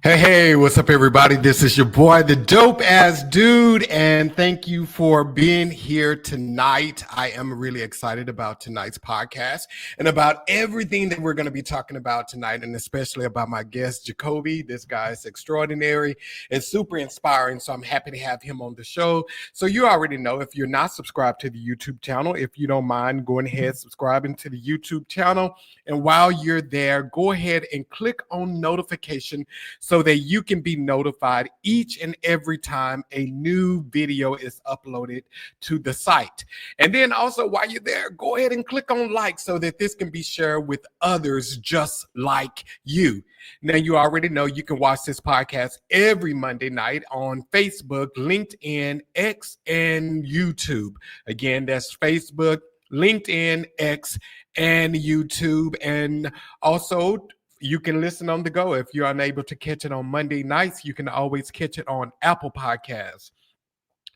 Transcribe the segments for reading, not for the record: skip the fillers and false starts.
Hey, what's up, everybody? This is your boy, the dope ass dude, and thank you for being here tonight. I am really excited about tonight's podcast and about everything that we're going to be talking about tonight, and especially about my guest, Jacobi. This guy is extraordinary and super inspiring, so I'm happy to have him on the show. So you already know, if you're not subscribed to the YouTube channel, if you don't mind going ahead subscribing to the YouTube channel, and while you're there, go ahead and click on notification so that you can be notified each and every time a new video is uploaded to the site. And then also, while you're there, go ahead and click on like so that this can be shared with others just like you. Now, you already know you can watch this podcast every Monday night on Facebook, LinkedIn, X, and YouTube. Again, that's Facebook, LinkedIn, X, and YouTube. And also, you can listen on the go. If you're unable to catch it on Monday nights, you can always catch it on Apple Podcasts,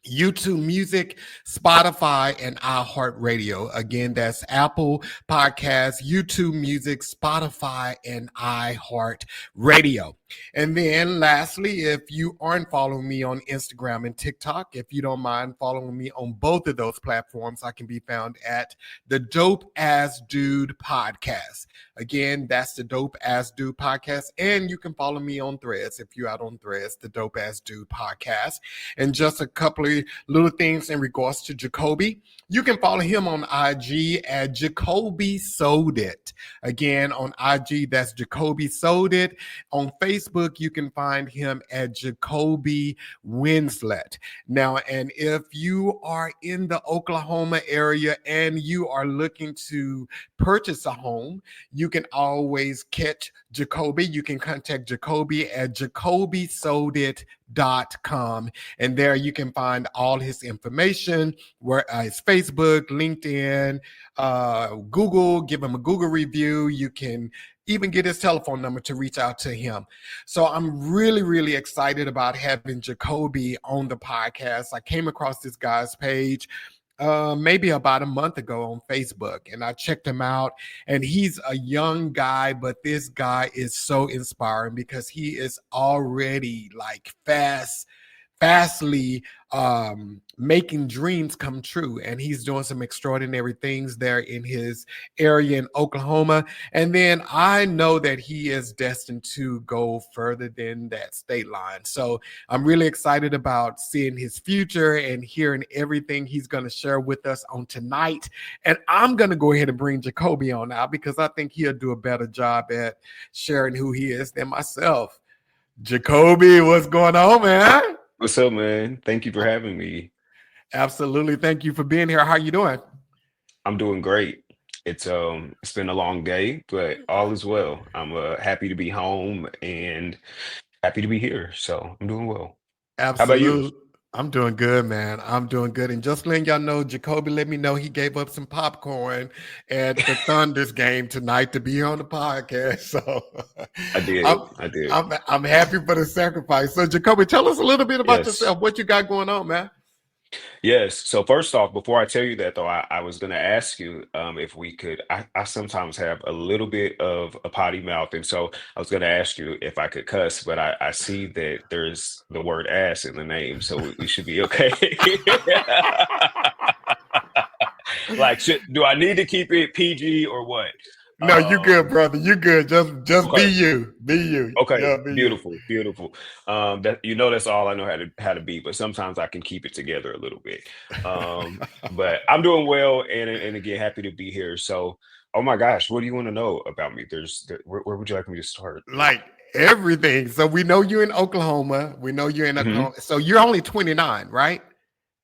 YouTube Music, Spotify, and iHeartRadio. Again, that's Apple Podcasts, YouTube Music, Spotify, and iHeartRadio. And then lastly, if you aren't following me on Instagram and TikTok, if you don't mind following me on both of those platforms, I can be found at the Dope Ass Dude Podcast. Again, that's the Dope Ass Dude Podcast. And you can follow me on Threads if you're out on Threads, the Dope Ass Dude Podcast. And just a couple of little things in regards to Jacobi. You can follow him on IG at Jacobi Sold It. Again, on IG, that's Jacobi Sold It. On Facebook, you can find him at Jacobi Winslett. Now, and if you are in the Oklahoma area and you are looking to purchase a home, you can always catch Jacobi. You can contact Jacobi at jacobisoldit.com, and there you can find all his information, where his Facebook, LinkedIn, Google. Give him a Google review. You can even get his telephone number to reach out to him. So I'm really, really excited about having Jacobi on the podcast. I came across this guy's page maybe about a month ago on Facebook, and I checked him out, and he's a young guy, but this guy is so inspiring because he is already like fastly making dreams come true, and he's doing some extraordinary things there in his area in Oklahoma. And then I know that he is destined to go further than that state line. So I'm really excited about seeing his future and hearing everything he's going to share with us on tonight. And I'm going to go ahead and bring Jacobi on now because I think he'll do a better job at sharing who he is than myself. Jacobi, what's going on, man? What's up, man? Thank you for having me. Absolutely. Thank you for being here. How you doing? I'm doing great. It's been a long day, but all is well. I'm happy to be home and happy to be here. So I'm doing well. How about you? Absolutely. I'm doing good, man. I'm doing good. And just letting y'all know, Jacobi let me know he gave up some popcorn at the Thunder's game tonight to be here on the podcast. So I did. I'm happy for the sacrifice. So Jacobi, tell us a little bit about Yes. yourself. What you got going on, man? Yes. So first off, before I tell you that, though, I was going to ask you if we could. I sometimes have a little bit of a potty mouth, and so I was going to ask you if I could cuss, but I see that there's the word ass in the name, so we should be okay. Like, do I need to keep it PG or what? No, you good, brother. You good. Just Okay. be you. Be you. Okay, Yeah, be you. beautiful. That that's all I know how to be, but sometimes I can keep it together a little bit. But I'm doing well, and again, happy to be here. So, oh my gosh, what do you want to know about me? Where would you like me to start? Like everything. So we know you're in Oklahoma. We know you're in hmm Oklahoma. So you're only 29, right?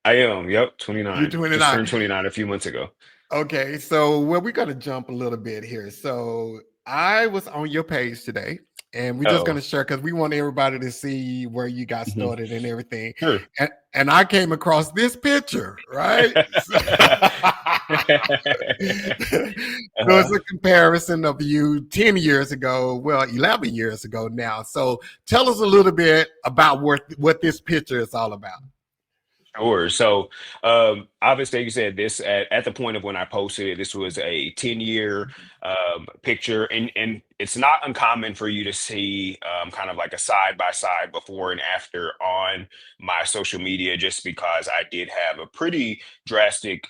I am. Yep, You're 29. Just 29. turned 29 a few months ago. Okay. So well, we got to jump a little bit here. So I was on your page today, and we're just Oh, gonna share because we want everybody to see where you got mhm. started and everything. Sure. And I came across this picture, right? So, so it's Uh-huh. a comparison of you 10 years ago, well, 11 years ago now. So tell us a little bit about what this picture is all about. Sure. So, obviously, you said this at the point of when I posted it. This was a 10-year picture, and it's not uncommon for you to see kind of like a side by side before and after on my social media, just because I did have a pretty drastic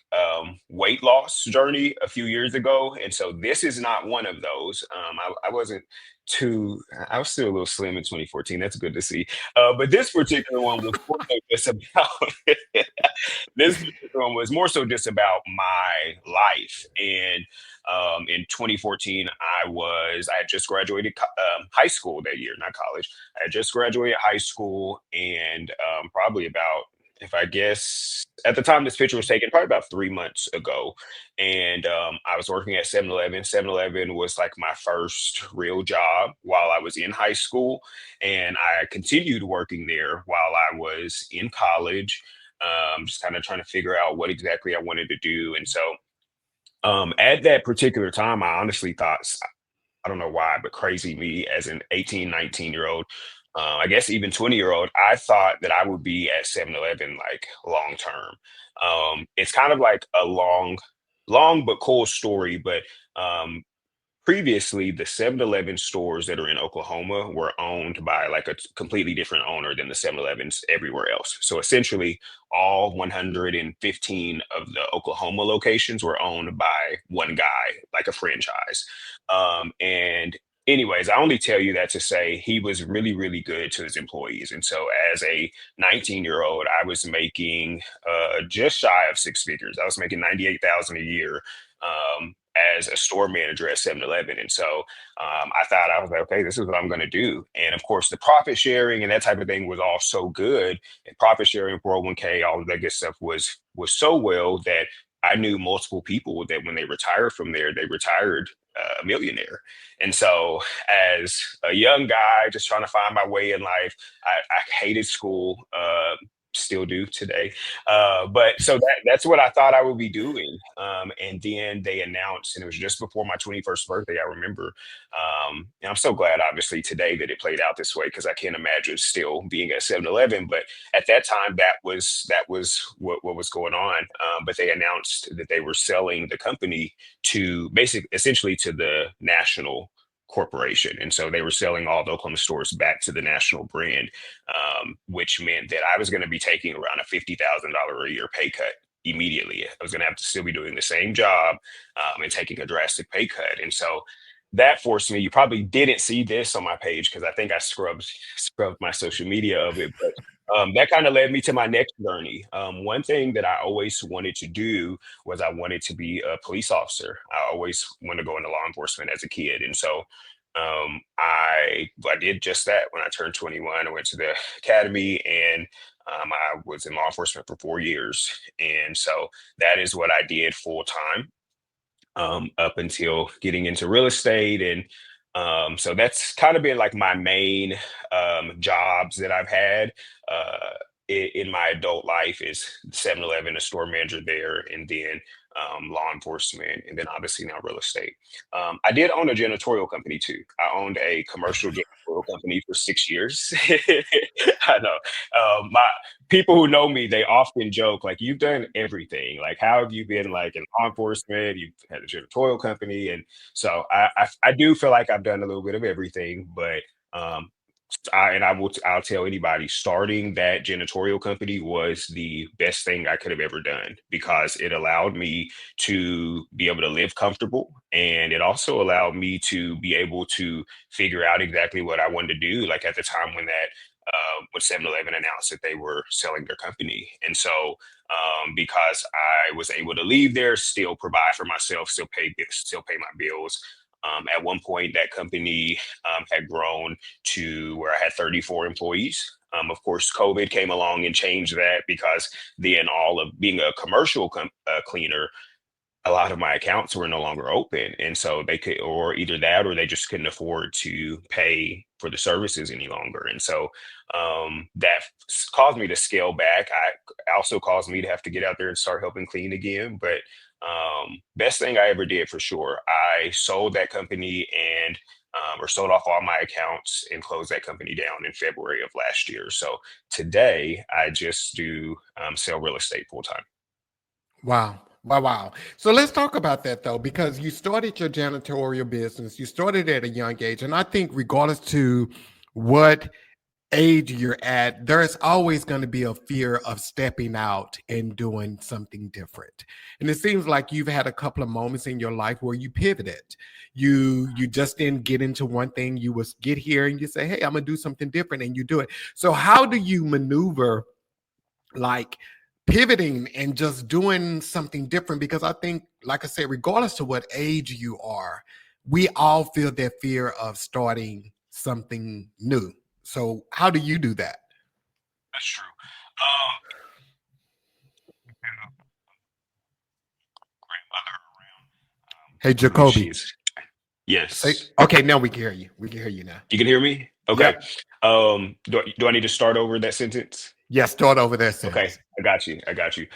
weight loss journey a few years ago. And so this is not one of those. I wasn't too, I was still a little slim in 2014. That's good to see. But this particular one was more so just about, this particular one was more so just about my life. And in 2014, I had just graduated high school that year, not college. I had just graduated high school, and probably about, if I guess, at the time this picture was taken, probably about 3 months ago. And I was working at 7-Eleven. 7-Eleven was like my first real job while I was in high school. And I continued working there while I was in college, just kind of trying to figure out what exactly I wanted to do. And so at that particular time, I honestly thought, I don't know why, but crazy me as an 18, 19-year old, I guess even 20-year old, I thought that I would be at 7-Eleven like long term. It's kind of like a long but cool story, but um, previously the 7-Eleven stores that are in Oklahoma were owned by like a completely different owner than the 7-Elevens everywhere else. So essentially all 115 of the Oklahoma locations were owned by one guy, like a franchise. And anyways, I only tell you that to say he was really, really good to his employees. And so as a 19-year-old, I was making just shy of six figures. I was making 98,000 a year. As a store manager at 7-Eleven. And so I thought, I was like, okay, this is what I'm going to do. And of course, the profit sharing and that type of thing was all so good. And profit sharing, 401k, all of that good stuff was so well that I knew multiple people that when they retired from there, they retired a millionaire. And so as a young guy just trying to find my way in life, I hated school. Still do today. But so that's what I thought I would be doing. And then they announced, and it was just before my 21st birthday, I remember. And I'm so glad, obviously, today that it played out this way because I can't imagine still being at 7-Eleven. But at that time, that was what was going on. But they announced that they were selling the company to essentially to the national corporation. And so they were selling all the Oklahoma stores back to the national brand, which meant that I was going to be taking around a $50,000 a year pay cut immediately. I was going to have to still be doing the same job and taking a drastic pay cut. And so that forced me, you probably didn't see this on my page because I think I scrubbed my social media of it, but that kind of led me to my next journey. One thing that I always wanted to do was I wanted to be a police officer. I always wanted to go into law enforcement as a kid. And so I did just that when I turned 21. I went to the academy and I was in law enforcement for 4 years. And so that is what I did full time up until getting into real estate. And so that's kind of been like my main jobs that I've had in my adult life is 7-Eleven, a store manager there, and then law enforcement, and then obviously now real estate. I did own a janitorial company too. I owned a commercial janitorial company for 6 years. I know. My people who know me, they often joke like, "You've done everything. Like, how have you been like in law enforcement? You've had a janitorial company." And so I do feel like I've done a little bit of everything, but um, I'll tell anybody starting that janitorial company was the best thing I could have ever done because it allowed me to be able to live comfortable, and it also allowed me to be able to figure out exactly what I wanted to do. Like at the time when 7-Eleven announced that they were selling their company. And so because I was able to leave there, still provide for myself, still pay my bills. At one point, that company had grown to where I had 34 employees. Of course, COVID came along and changed that because then all of being a commercial cleaner, a lot of my accounts were no longer open. And so they could, or either that, or they just couldn't afford to pay for the services any longer. And so that caused me to scale back. I also caused me to have to get out there and start helping clean again. But best thing I ever did for sure, I sold that company and or sold off all my accounts and closed that company down in February of last year. So today I just do sell real estate full time. Wow. Wow, wow. So let's talk about that though, because you started your janitorial business. You started at a young age, and I think regardless to what age you're at, there's always going to be a fear of stepping out and doing something different. And it seems like you've had a couple of moments in your life where you pivoted. You just didn't get into one thing. You was get here and you say, "Hey, I'm gonna do something different," and you do it. So how do you maneuver like pivoting and just doing something different? Because I think, like I said, regardless to what age you are, we all feel that fear of starting something new. So how do you do that? That's true. Grandmother around. Hey, I believe Jacoby, she's say, yes. okay, now we can hear you. We can hear you now. You can hear me? Okay. Yep. Do I need to start over that sentence? Yeah, start over there, Okay, sis. I got you. I got you.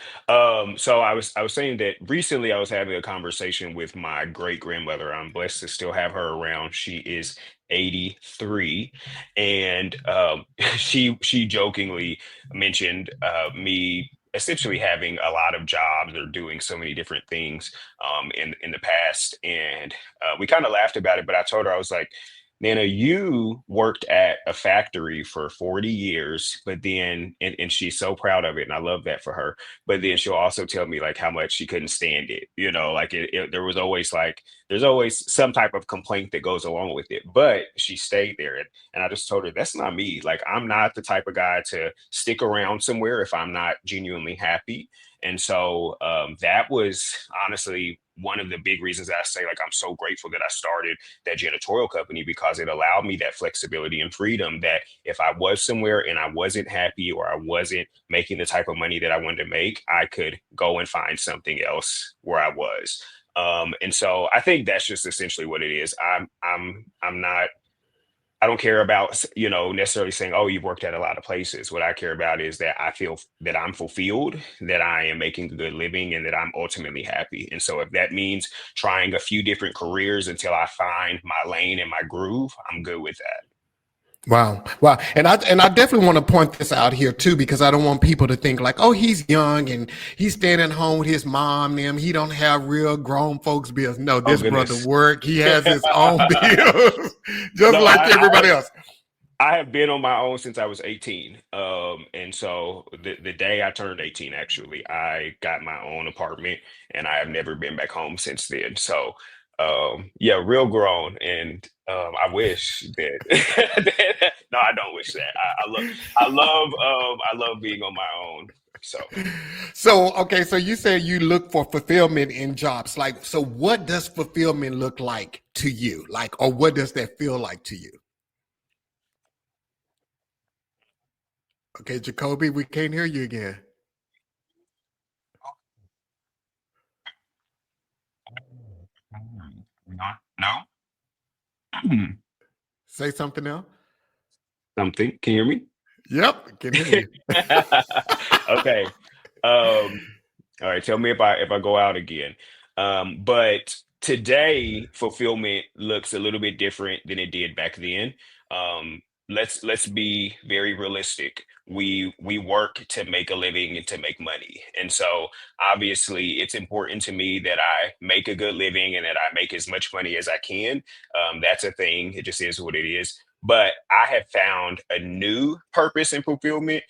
So I was saying that recently I was having a conversation with my great grandmother. I'm blessed to still have her around. She is 83, and she jokingly mentioned me essentially having a lot of jobs or doing so many different things in the past, and we kind of laughed about it. But I told her I was like, Nana, you worked at a factory for 40 years, but then, and she's so proud of it, and I love that for her. But then she'll also tell me like how much she couldn't stand it. Like there was always like, there's always some type of complaint that goes along with it. But she stayed there. And I just told her, that's not me. Like, I'm not the type of guy to stick around somewhere if I'm not genuinely happy. And so that was honestly one of the big reasons I say, like, I'm so grateful that I started that janitorial company because it allowed me that flexibility and freedom that if I was somewhere and I wasn't happy or I wasn't making the type of money that I wanted to make, I could go and find something else where I was. And so I think that's just essentially what it is. I'm not, I don't care about, necessarily saying, oh, you've worked at a lot of places. What I care about is that I feel that I'm fulfilled, that I am making a good living, and that I'm ultimately happy. And so if that means trying a few different careers until I find my lane and my groove, I'm good with that. Wow. Wow. And I definitely want to point this out here too, because I don't want people to think like, oh, he's young and he's staying at home with his mom, them. He don't have real grown folks bills. No, Oh this brother goodness. work. He No, has his own bills, just like I everybody else. I have been on my own since I was 18. And so the day I turned 18, actually, I got my own apartment and I have never been back home since then. So, yeah, real grown. And I wish that, no, I don't wish that. I love being on my own. So, So, okay, so you said you look for fulfillment in jobs. Like, so what does fulfillment look like to you? Like, or what does that feel like to you? Okay, Jacoby, we can't hear you again. no, Say something else. something. Can you hear me? Yep, can hear you. Okay. Um, all right, tell me if I go out again. But today fulfillment looks a little bit different than it did back then. Um, let's be very realistic. We work to make a living and to make money. And so obviously it's important to me that I make a good living and that I make as much money as I can. That's a thing. It just is what it is. But I have found a new purpose and fulfillment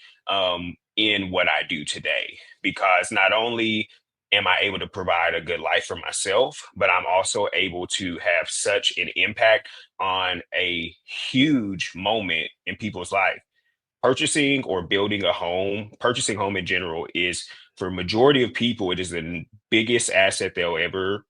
in what I do today because not only am I able to provide a good life for myself, but I'm also able to have such an impact on a huge moment in people's life. Purchasing or building a home, purchasing home in general is for majority of people, it is the biggest asset they'll ever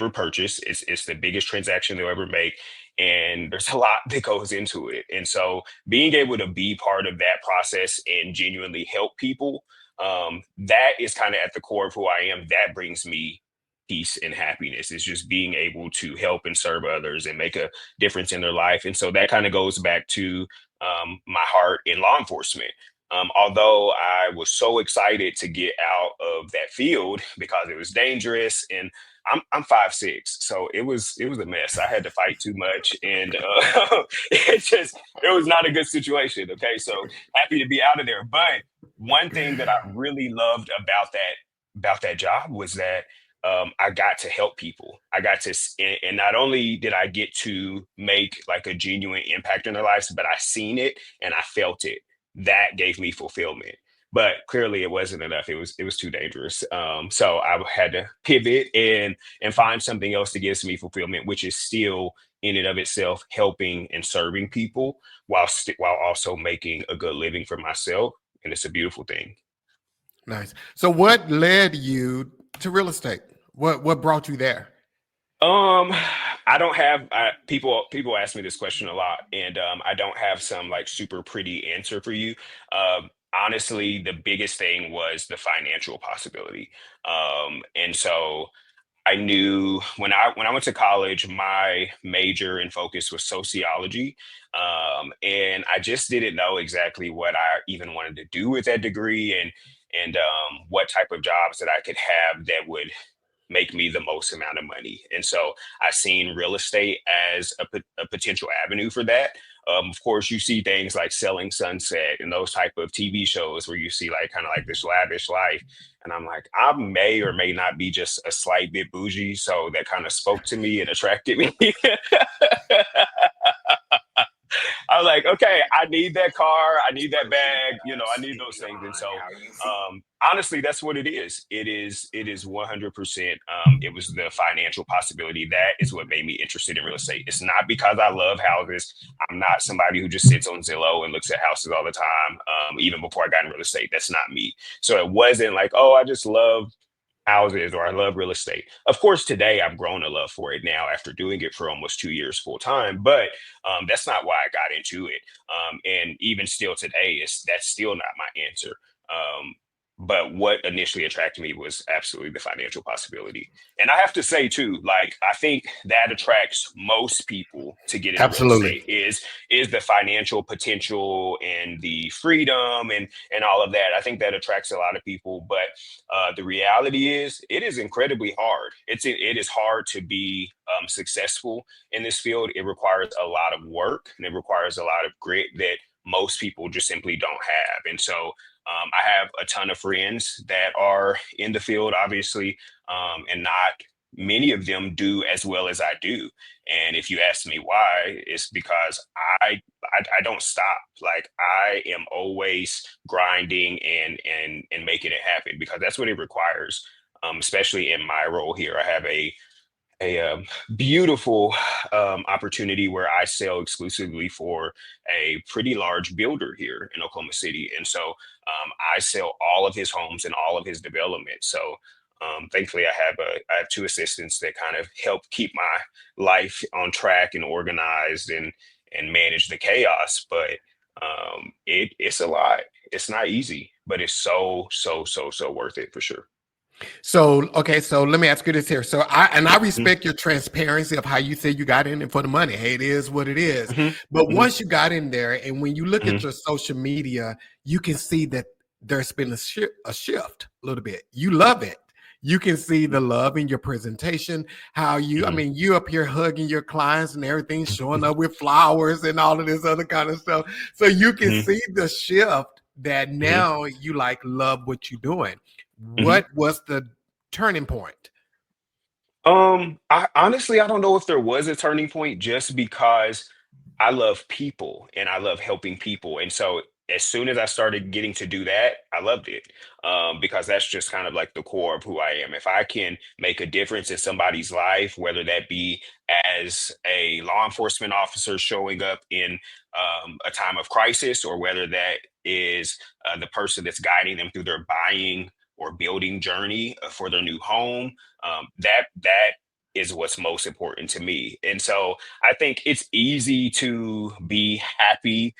purchase. It's the biggest transaction they'll ever make. And there's a lot that goes into it. And so being able to be part of that process and genuinely help people, that is kind of at the core of who I am. That brings me peace and happiness. It's just being able to help and serve others and make a difference in their life. And so that kind of goes back to my heart in law enforcement. Although I was so excited to get out of that field because it was dangerous and I'm 5'6", so it was a mess. I had to fight too much, and it was not a good situation. Okay, so happy to be out of there. But one thing that I really loved about that job was that I got to help people. I got to, and not only did I get to make like a genuine impact in their lives, but I seen it and I felt it. That gave me fulfillment. But clearly, it wasn't enough. It was too dangerous. So I had to pivot and find something else that gives me fulfillment, which is still in and of itself helping and serving people while also making a good living for myself. And it's a beautiful thing. Nice. So what led you to real estate? What brought you there? Um, I don't have people ask me this question a lot, and I don't have some like super pretty answer for you. Honestly, the biggest thing was the financial possibility. And so I knew when I went to college, my major and focus was sociology, and I just didn't know exactly what I even wanted to do with that degree, and what type of jobs that I could have that would make me the most amount of money. And so I seen real estate as a potential avenue for that. Of course, you see things like Selling Sunset and those type of TV shows where you see like kind of like this lavish life. And I'm like, I may or may not be just a slight bit bougie. So that kind of spoke to me and attracted me. I was like, okay, I need that car, I need that bag, I need those things. And so honestly, that's what it is. It is 100%. It was the financial possibility that is what made me interested in real estate. It's not because I love houses. I'm not somebody who just sits on Zillow and looks at houses all the time. Even before I got in real estate, that's not me. So it wasn't like, oh, I just love houses or I love real estate. Of course, today I've grown a love for it now after doing it for almost 2 years full time, but that's not why I got into it. And even still today, that's still not my answer. But what initially attracted me was absolutely the financial possibility. And I have to say too, like I think that attracts most people to get into real Absolutely. estate is the financial potential and the freedom and all of that. I think that attracts a lot of people. But the reality is it is incredibly hard. It is hard to be successful in this field. It requires a lot of work and it requires a lot of grit that most people just simply don't have. And so I have a ton of friends that are in the field, obviously, and not many of them do as well as I do. And if you ask me why, it's because I don't stop. Like I am always grinding and making it happen because that's what it requires. Especially in my role here, I have a beautiful opportunity where I sell exclusively for a pretty large builder here in Oklahoma City. And so I sell all of his homes and all of his development. So thankfully, I have two assistants that kind of help keep my life on track and organized and manage the chaos. But it's a lot. It's not easy, but it's so worth it for sure. So, okay, so let me ask you this here. So I Mhm, respect your transparency of how you say you got in it for the money. Hey, it is what it is. mhm, But mhm, once you got in there and when you look at mhm, your social media, you can see that there's been a shift a little bit. You love it. You can see the love in your presentation, how I mhm, mean, you up here hugging your clients and everything, showing mhm, up with flowers and all of this other kind of stuff. So you can mhm, see the shift that mhm, now you like love what you're doing. mhm. What was the turning point? I honestly I don't know if there was a turning point just because I love people and I love helping people. And so as soon as I started getting to do that, I loved it. Because that's just kind of like the core of who I am. If I can make a difference in somebody's life, whether that be as a law enforcement officer showing up in a time of crisis, or whether that is the person that's guiding them through their buying or building journey for their new home, that is what's most important to me. And so I think it's easy to be happy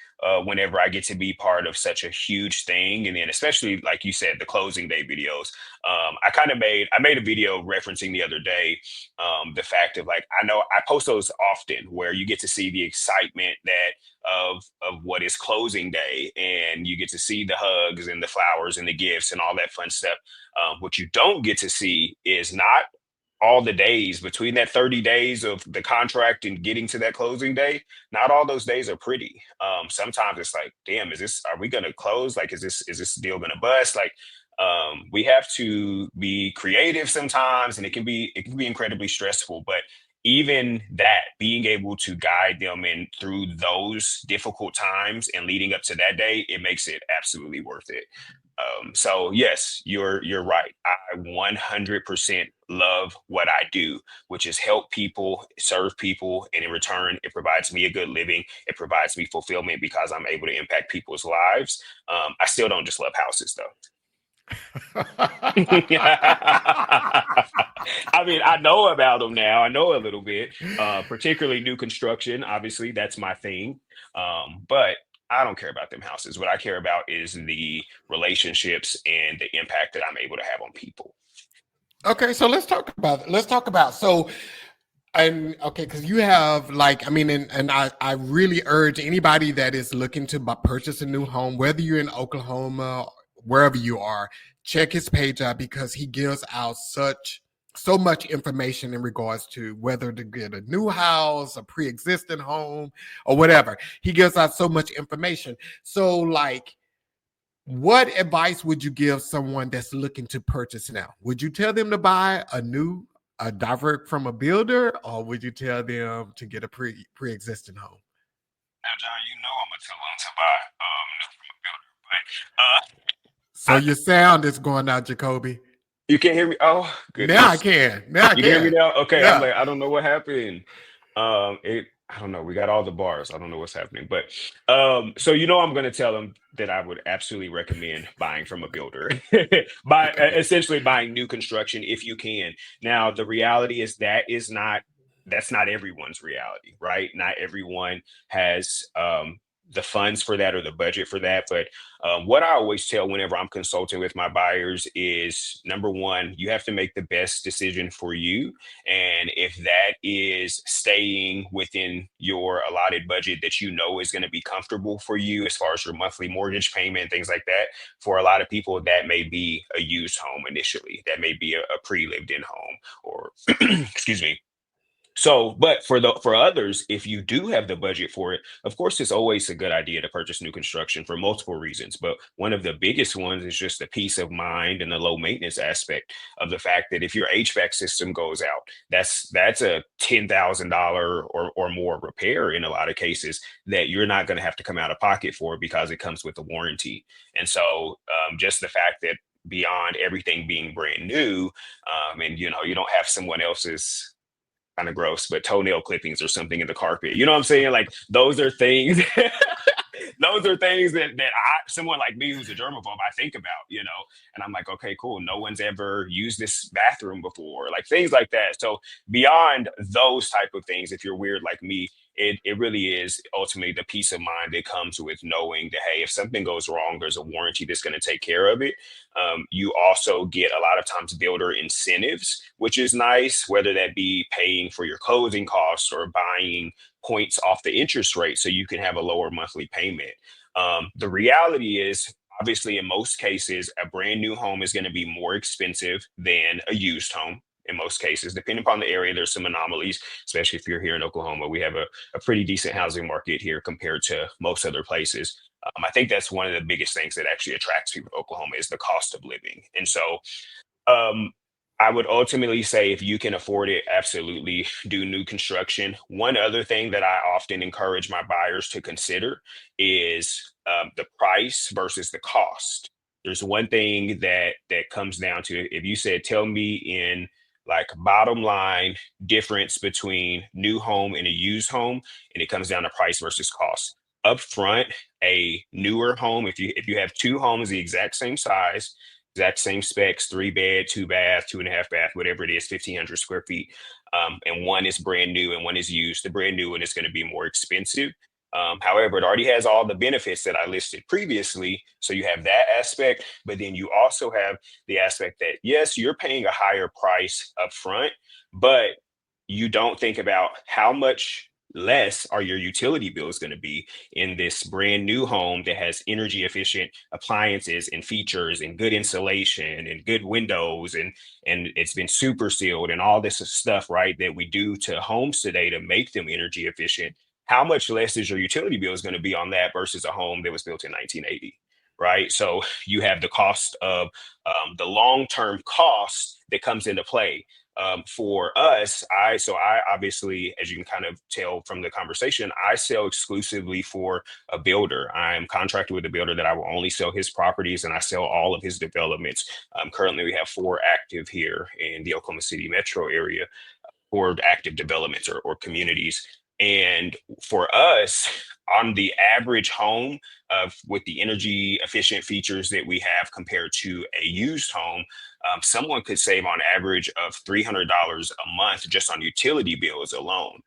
whenever I get to be part of such a huge thing, and then especially like you said, the closing day videos. I made a video referencing the other day the fact of like I know I post those often where you get to see the excitement that of what is closing day, and you get to see the hugs and the flowers and the gifts and all that fun stuff. What you don't get to see is not all the days between that 30 days of the contract and getting to that closing day. Not all those days are pretty. Sometimes it's like, damn, are we gonna close? Like, is this deal gonna bust? Like, We have to be creative sometimes, and it can be incredibly stressful. But even that, being able to guide them in through those difficult times and leading up to that day, it makes it absolutely worth it. So yes, you're right. I 100% love what I do, which is help people, serve people, and in return, it provides me a good living. It provides me fulfillment because I'm able to impact people's lives. I still don't just love houses though. I mean, I know about them now. I know a little bit, particularly new construction. Obviously, that's my thing. But I don't care about them houses. What I care about is the relationships and the impact that I'm able to have on people. Okay, so let's talk about so and okay, because you have like, I mean, and I really urge anybody that is looking to purchase a new home, whether you're in Oklahoma, wherever you are, check his page out because he gives out so much information in regards to whether to get a new house, a pre-existing home, or whatever. He gives out so much information. So like, what advice would you give someone that's looking to purchase now? Would you tell them to buy a direct from a builder, or would you tell them to get a pre-existing home? Now, John, you know I'm gonna tell them to buy new from a builder, So but your sound is going out, Jacoby. you can't hear me. Oh Now I goodness. can. Now I You can hear me can. now? Okay, I'm Yeah. like, I don't know what happened. I don't know. We got all the bars. I don't know what's happening, but so I'm going to tell them that I would absolutely recommend buying from a builder, by Okay. essentially buying new construction if you can. Now, the reality is that's not everyone's reality, right? Not everyone has the funds for that or the budget for that, but what I always tell whenever I'm consulting with my buyers is number one, you have to make the best decision for you. And if that is staying within your allotted budget that you know is going to be comfortable for you as far as your monthly mortgage payment, things like that, for a lot of people, that may be a used home initially. That may be a pre lived in home or, excuse me, so, but for others, if you do have the budget for it, of course, it's always a good idea to purchase new construction for multiple reasons. But one of the biggest ones is just the peace of mind and the low maintenance aspect of the fact that if your HVAC system goes out, that's a $10,000 or more repair in a lot of cases that you're not going to have to come out of pocket for because it comes with a warranty. And so, just the fact that beyond everything being brand new, and you don't have someone else's kind of gross, but toenail clippings or something in the carpet. You know what I'm saying? Like those are things. Those are things that someone like me who's a germaphobe, I think about, and I'm like, okay, cool. No one's ever used this bathroom before, like things like that. So beyond those type of things, if you're weird like me, it really is ultimately the peace of mind that comes with knowing that, hey, if something goes wrong, there's a warranty that's going to take care of it. You also get a lot of times builder incentives, which is nice, whether that be paying for your closing costs or buying points off the interest rate so you can have a lower monthly payment. The reality is, obviously, in most cases, a brand new home is going to be more expensive than a used home. In most cases, depending upon the area, there's some anomalies, especially if you're here in Oklahoma. We have a pretty decent housing market here compared to most other places. I think that's one of the biggest things that actually attracts people to Oklahoma is the cost of living. And so um, I would ultimately say if you can afford it, absolutely do new construction. One other thing that I often encourage my buyers to consider is the price versus the cost. There's one thing that comes down to if you said, tell me in like bottom line difference between new home and a used home, and it comes down to price versus cost. Up front, a newer home, if you have two homes the exact same size, exact same specs, 3 bed, 2 bath, 2.5 bath, whatever it is, 1,500 square feet. And one is brand new and one is used. The brand new one is going to be more expensive. However, it already has all the benefits that I listed previously. So you have that aspect, but then you also have the aspect that, yes, you're paying a higher price up front, but you don't think about how much less are your utility bills going to be in this brand new home that has energy efficient appliances and features and good insulation and good windows and it's been super sealed and all this stuff, right, that we do to homes today to make them energy efficient. How much less is your utility bill is going to be on that versus a home that was built in 1980? right? So you have the cost of the long-term cost that comes into play. For us, I obviously, as you can kind of tell from the conversation, I sell exclusively for a builder. I'm contracted with a builder that I will only sell his properties, and I sell all of his developments. Currently, we have 4 active here in the Oklahoma City metro area, or active developments or communities. And for us, on the average home, with the energy efficient features that we have compared to a used home, someone could save on average of $300 a month just on utility bills alone.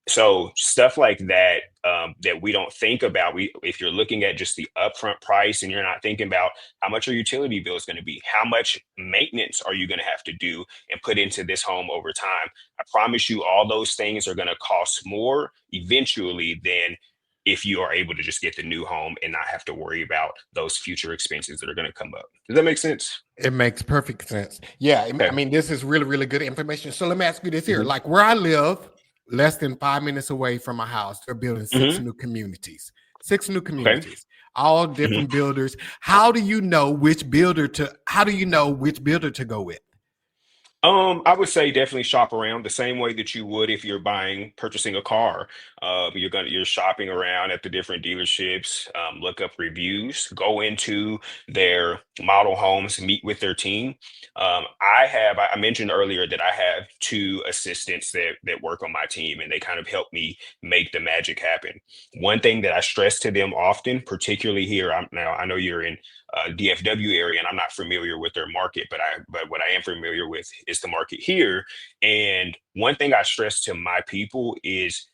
So stuff like that, that we don't think about. If you're looking at just the upfront price and you're not thinking about how much your utility bill is going to be, how much maintenance are you going to have to do and put into this home over time, I promise you all those things are going to cost more eventually than if you are able to just get the new home and not have to worry about those future expenses that are going to come up. Does that make sense? It makes perfect sense. Yeah. I Okay. mean, this is really, really good information. So let me ask you this here. Mhm. Like where I live, less than 5 minutes away from my house, they're building 6 Mhm. new communities. 6 new Okay. communities, all different builders. How do you know which builder to go with? I would say definitely shop around the same way that you would if you're purchasing a car. You're shopping around at the different dealerships, look up reviews, go into their model homes, meet with their team. I mentioned earlier that I have 2 assistants that work on my team, and they kind of help me make the magic happen. One thing that I stress to them often, particularly here, I know you're in DFW area, and I'm not familiar with their market, but what I am familiar with is the market here. And one thing I stress to my people is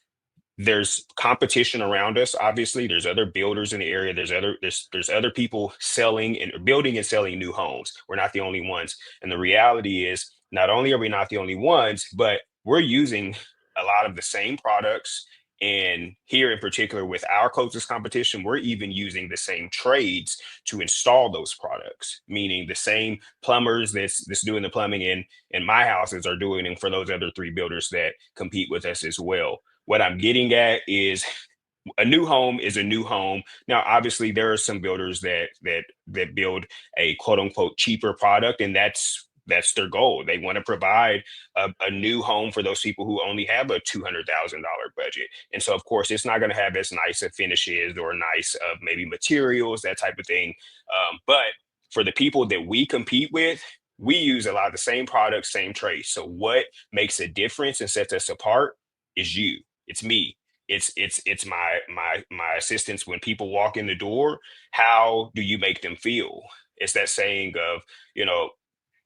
there's competition around us. Obviously, there's other builders in the area. There's other people selling and building and selling new homes. We're not the only ones. And the reality is, not only are we not the only ones, but we're using a lot of the same products. And here in particular, with our closest competition, we're even using the same trades to install those products, meaning the same plumbers that's doing the plumbing in my houses are doing it for those other 3 builders that compete with us as well. What I'm getting at is a new home is a new home. Now, obviously, there are some builders that build a quote unquote cheaper product, and that's their goal. They want to provide a new home for those people who only have a $200,000 budget. And so, of course, it's not going to have as nice of finishes or nice of maybe materials, that type of thing. But for the people that we compete with, we use a lot of the same products, same traits. So what makes a difference and sets us apart is you. It's me. It's my assistants. When people walk in the door, how do you make them feel? It's that saying of, you know,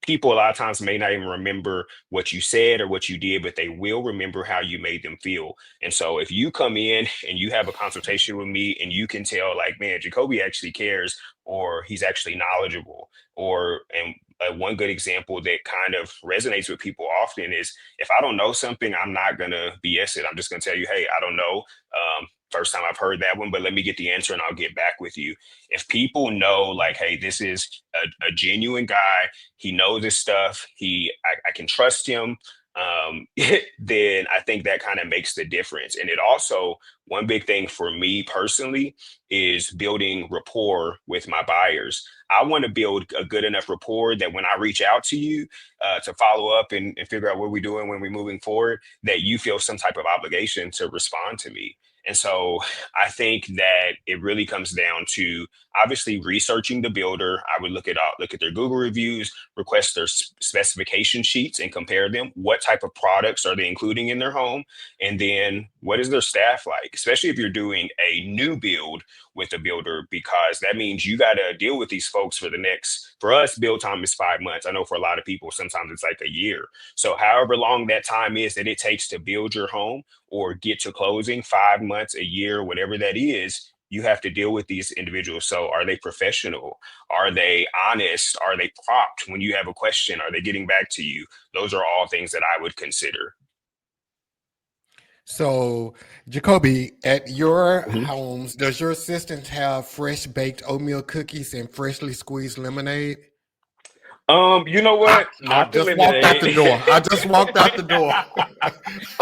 people a lot of times may not even remember what you said or what you did, but they will remember how you made them feel. And so if you come in and you have a consultation with me and you can tell like, man, Jacobi actually cares, or he's actually knowledgeable, and one good example that kind of resonates with people often is, if I don't know something, I'm not going to BS it. I'm just going to tell you, hey, I don't know. First time I've heard that one, but let me get the answer and I'll get back with you. If people know like, hey, this is a genuine guy, he knows his stuff, I can trust him, then I think that kind of makes the difference. And it also, one big thing for me personally is building rapport with my buyers. I want to build a good enough rapport that when I reach out to you to follow up and figure out what we're doing when we're moving forward, that you feel some type of obligation to respond to me. And so I think that it really comes down to obviously researching the builder. I would look at their Google reviews, request their specification sheets and compare them. What type of products are they including in their home? And then what is their staff like, especially if you're doing a new build with a builder, because that means you got to deal with these folks for us, build time is 5 months. I know for a lot of people, sometimes it's like a year. So however long that time is that it takes to build your home or get to closing, 5 months, a year, whatever that is, you have to deal with these individuals. So are they professional? Are they honest? Are they prompt when you have a question? Are they getting back to you? Those are all things that I would consider. So, Jacobi, at your Mhm. homes, does your assistant have fresh baked oatmeal cookies and freshly squeezed lemonade? You know I, what? I Not the just walked out the lemonade. door. I just walked out the door.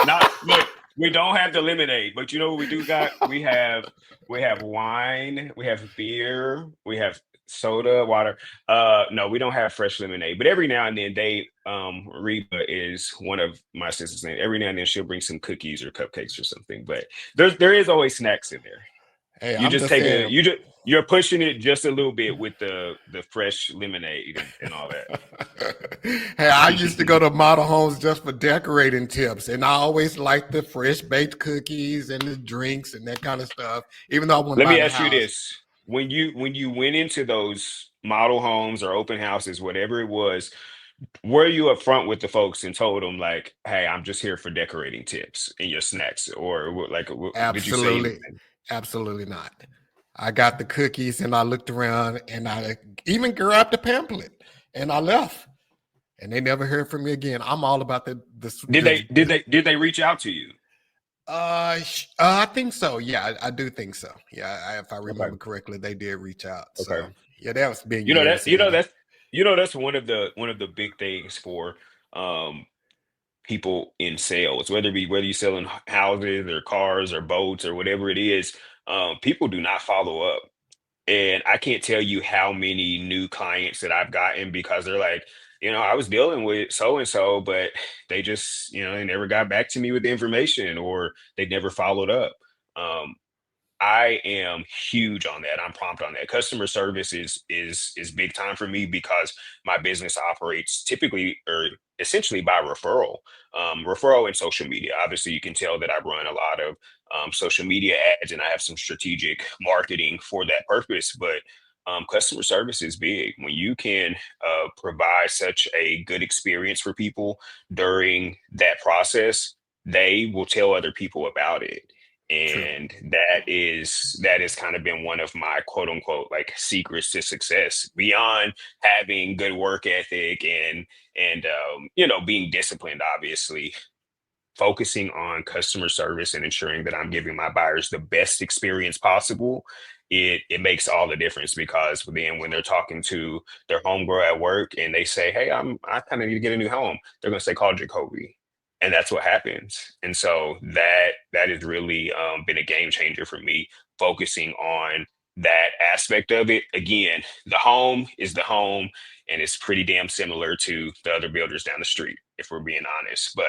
Not look. We don't have the lemonade, but you know what we do got? We have wine, we have beer, we have soda, water. No, we don't have fresh lemonade, but every now and then Reba is one of my sister's name. Every now and then she'll bring some cookies or cupcakes or something, but there is always snacks in there. Hey, You I'm just just take saying. you're pushing it just a little bit with the fresh lemonade and all that. Hey, I used to go to model homes just for decorating tips, and I always liked the fresh baked cookies and the drinks and that kind of stuff, even though I wouldn't Let buy me the ask you house. this. When you went into those model homes or open houses, whatever it was, were you upfront with the folks and told them like, "Hey, I'm just here for decorating tips and your snacks," or did you say Absolutely, anything? absolutely not. I got the cookies and I looked around and I even grabbed the pamphlet and I left. And they never heard from me again. I'm all about Did they reach out to you? I think so. Yeah, I do think so. Yeah, if I Okay. remember correctly, they did reach out. Okay. So yeah, that was been You know that years you know ago. that's that's one of the big things for um people in sales, whether you're selling houses or cars or boats or whatever it is. People do not follow up. And I can't tell you how many new clients that I've gotten because they're like, I was dealing with so and so, but they just, they never got back to me with the information or they never followed up. Um, I am huge on that. I'm prompt on that. Customer service is big time for me because my business operates typically or essentially by referral and social media. Obviously, you can tell that I run a lot of social media ads and I have some strategic marketing for that purpose. But customer service is big when you can provide such a good experience for people during that process. They will tell other people about it, True. and that has kind of been one of my quote unquote like secrets to success beyond having good work ethic and being disciplined, obviously focusing on customer service and ensuring that I'm giving my buyers the best experience possible. It makes all the difference because then when they're talking to their homegirl at work and they say, "Hey, I kind of need to get a new home," they're gonna say, "Call Jacobi," and that's what happens. And so that has really been a game changer for me, focusing on that aspect of it. Again, the home is the home, and it's pretty damn similar to the other builders down the street, if we're being honest. But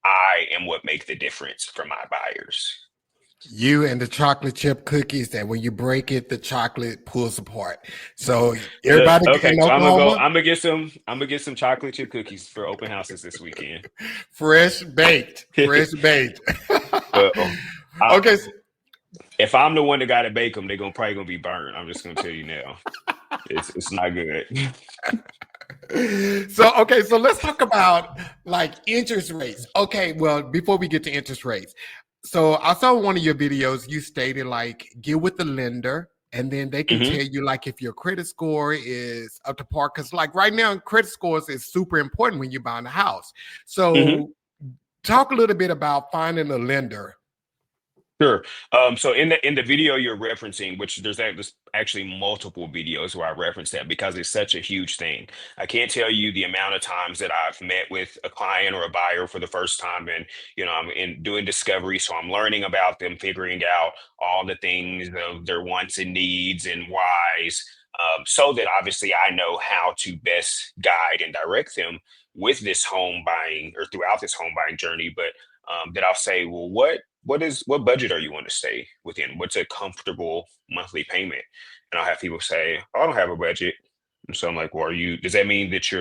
I am what make the difference for my buyers. You and the chocolate chip cookies that when you break it, the chocolate pulls apart. So everybody Okay, in so I'm gonna go. Oklahoma, I'm gonna get some chocolate chip cookies for open houses this weekend. fresh baked, fresh baked. Well, I, Okay, if I'm the one that got to bake them, they're gonna probably gonna be burned. I'm just gonna tell you now. It's not good. so let's talk about like interest rates. Okay, well, before we get to interest rates, so I saw one of your videos, you stated like get with the lender and then they can Hmm. tell you like if your credit score is up to par. Because like right now, credit scores is super important when you're buying a house. Hmm. So talk a little bit about finding a lender. Sure. So in the video you're referencing, which there's actually multiple videos where I reference that because it's such a huge thing. I can't tell you the amount of times that I've met with a client or a buyer for the first time, and I'm in doing discovery, so I'm learning about them, figuring out all the things of their wants and needs and whys, so that obviously I know how to best guide and direct them with this home buying or throughout this home buying journey. But that I'll say, well, what budget are you want to stay within? What's a comfortable monthly payment? And I'll have people say, "Oh, I don't have a budget." And so I'm like, "Well, does that mean that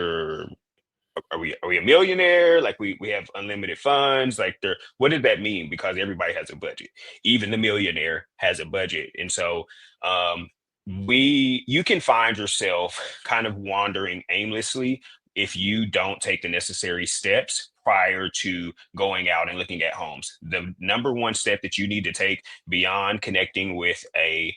are we a millionaire? Like we have unlimited funds? Like what did that mean?" Because everybody has a budget. Even the millionaire has a budget. And so um you can find yourself kind of wandering aimlessly if you don't take the necessary steps prior to going out and looking at homes. The number one step that you need to take beyond connecting with a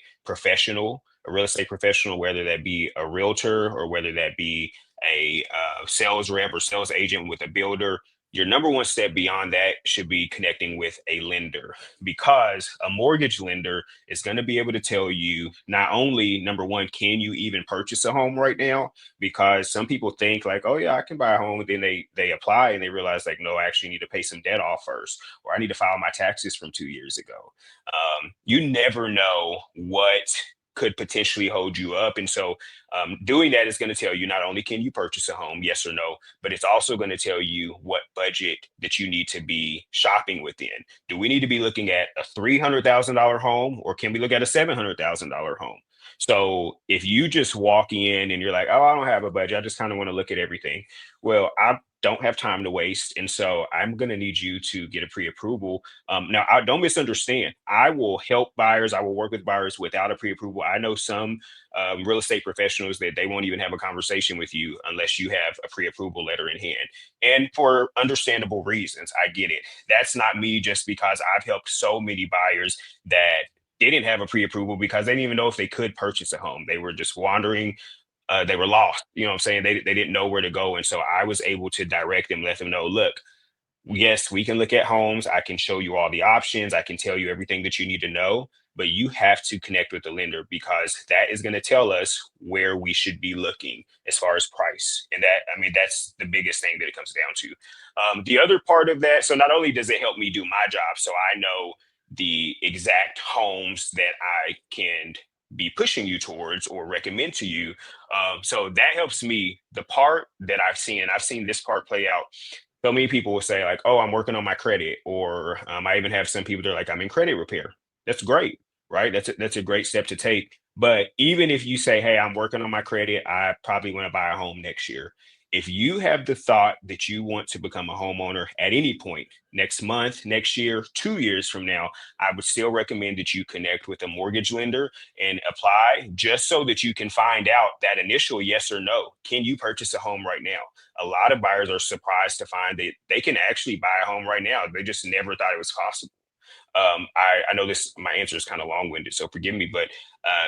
real estate professional, whether that be a realtor or whether that be a sales rep or sales agent with a builder, Your number one step beyond that should be connecting with a lender, because a mortgage lender is going to be able to tell you not only, number one, can you even purchase a home right now? Because some people think like, oh yeah, I can buy a home, and then they apply and they realize like, no, I actually need to pay some debt off first, or I need to file my taxes from 2 years ago. You never know what could potentially hold you up. And so doing that is going to tell you not only can you purchase a home, yes or no, but it's also going to tell you what budget that you need to be shopping within. Do we need to be looking at a $300,000 home, or can we look at a $700,000 home? So if you just walk in and you're like, oh, I don't have a budget, I just kind of want to look at everything. Well, I don't have time to waste. And so I'm going to need you to get a pre-approval. Now, I don't misunderstand. I will help buyers. I will work with buyers without a pre-approval. I know some real estate professionals that they won't even have a conversation with you unless you have a pre-approval letter in hand. And for understandable reasons, I get it. That's not me, just because I've helped so many buyers that they didn't have a pre-approval because they didn't even know if they could purchase a home. They were just wandering. They were lost. You know what I'm saying? They didn't know where to go. And so I was able to direct them, let them know, look, yes, we can look at homes. I can show you all the options. I can tell you everything that you need to know, but you have to connect with the lender, because that is going to tell us where we should be looking as far as price. And that, I mean, that's the biggest thing that it comes down to. The other part of that, so not only does it help me do my job, so I know the exact homes that I can be pushing you towards or recommend to you. So that helps me. The part that I've seen this part play out. So many people will say like, "Oh, I'm working on my credit," or I even have some people that are like, "I'm in credit repair." That's great, right? That's a great step to take. But even if you say, "Hey, I'm working on my credit, I probably want to buy a home next year." If you have the thought that you want to become a homeowner at any point, next month, next year, 2 years from now, I would still recommend that you connect with a mortgage lender and apply, just so that you can find out that initial yes or no. Can you purchase a home right now? A lot of buyers are surprised to find that they can actually buy a home right now. They just never thought it was possible. I know this, my answer is kind of long winded, so forgive me, but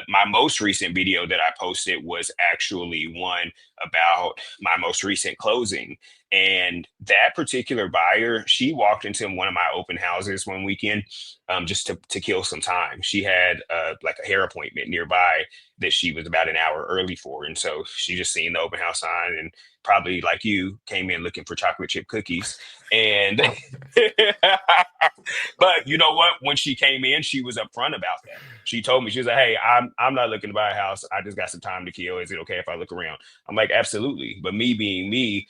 my most recent video that I posted was actually one about my most recent closing. And that particular buyer, she walked into one of my open houses one weekend, just to kill some time. She had like a hair appointment nearby that she was about an hour early for. And so she just seen the open house sign, and probably like you came in looking for chocolate chip cookies. And but you know what? When she came in, she was upfront about that. She told me, she was like, "Hey, I'm not looking to buy a house. I just got some time to kill. Is it okay if I look around?" I'm like, "Absolutely." But me being me,